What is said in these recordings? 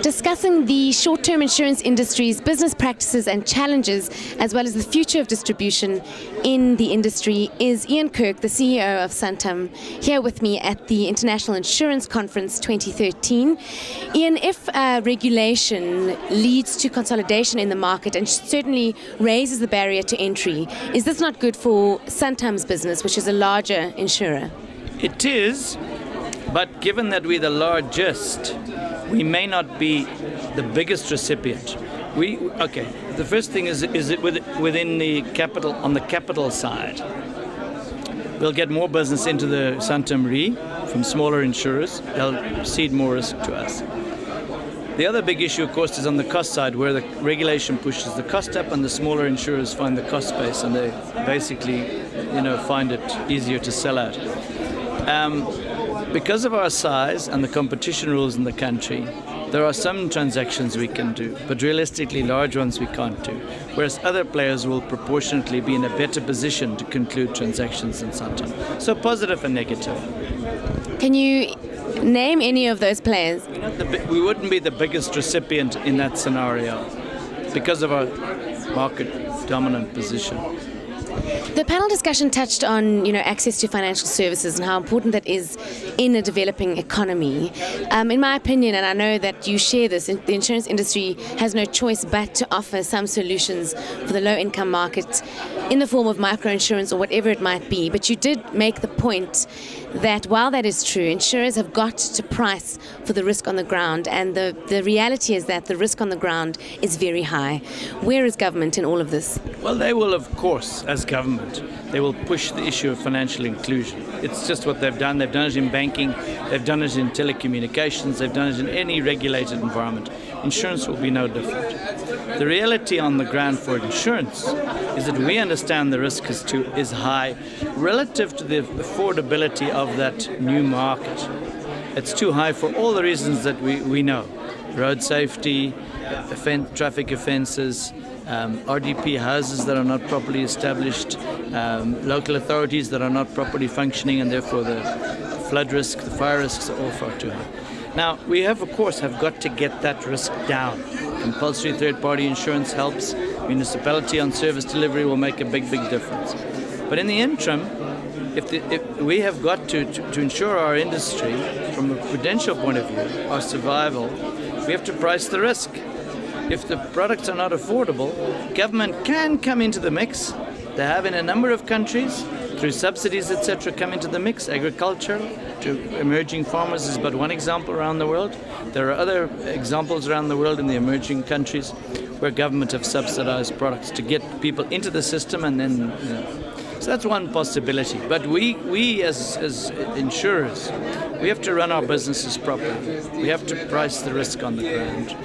Discussing the short-term insurance industry's business practices and challenges, as well as the future of distribution in the industry, is Ian Kirk, the CEO of Santam, here with me at the International Insurance Conference 2013. Ian, if regulation leads to consolidation in the market and certainly raises the barrier to entry, is this not good for Santam's business, which is a larger insurer? It is, but given that we're the largest, we may not be the biggest recipient. The first thing is it within the capital, on the capital side. We'll get more business into the Santam Re from smaller insurers. They'll cede more risk to us. The other big issue, of course, is on the cost side, where the regulation pushes the cost up and the smaller insurers find the cost base and they basically, find it easier to sell out. Because of our size and the competition rules in the country, there are some transactions we can do, but realistically large ones we can't do, whereas other players will proportionately be in a better position to conclude transactions than Santam. So positive and negative. Can you name any of those players? We wouldn't be the biggest recipient in that scenario because of our market dominant position. The panel discussion touched on, access to financial services and how important that is in a developing economy. In my opinion, and I know that you share this, the insurance industry has no choice but to offer some solutions for the low-income market in the form of microinsurance or whatever it might be. But you did make the point that while that is true, insurers have got to price for the risk on the ground, and the reality is that the risk on the ground is very high. Where is government in all of this? Well, they will, of course, as government, they will push the issue of financial inclusion. It's just what they've done. They've done it in banking, they've done it in telecommunications, they've done it in any regulated environment. Insurance will be no different. The reality on the ground for insurance is that we understand the risk is high relative to the affordability of that new market. It's too high for all the reasons that we know. Road safety, traffic offences, RDP houses that are not properly established, local authorities that are not properly functioning, and therefore the flood risk, the fire risks are all far too high. Now, we have got to get that risk down. Compulsory third-party insurance helps. Municipality on service delivery will make a big, big difference. But in the interim, if we have got to ensure our industry, from a prudential point of view, our survival, we have to price the risk. If the products are not affordable, government can come into the mix. They have in a number of countries, through subsidies, etc., come into the mix. Agriculture to emerging farmers is but one example around the world. There are other examples around the world in the emerging countries where government have subsidized products to get people into the system, and then so that's one possibility. But we as insurers, we have to run our businesses properly. We have to price the risk on the ground.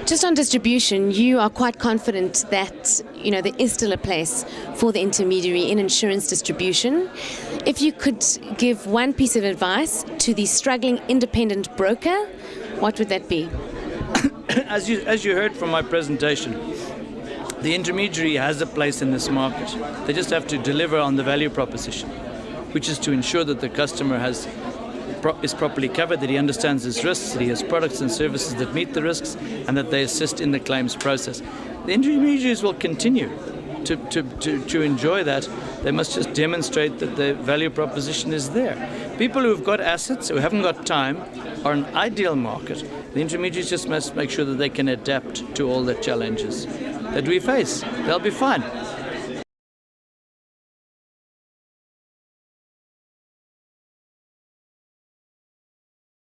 Just on distribution, you are quite confident that there is still a place for the intermediary in insurance distribution. If you could give one piece of advice to the struggling independent broker, what would that be? As you heard from my presentation, the intermediary has a place in this market. They just have to deliver on the value proposition, which is to ensure that the customer is properly covered, that he understands his risks, that he has products and services that meet the risks, and that they assist in the claims process. The intermediaries will continue to enjoy that. They must just demonstrate that the value proposition is there. People who've got assets, who haven't got time, are an ideal market. The intermediaries just must make sure that they can adapt to all the challenges that we face. They'll be fine.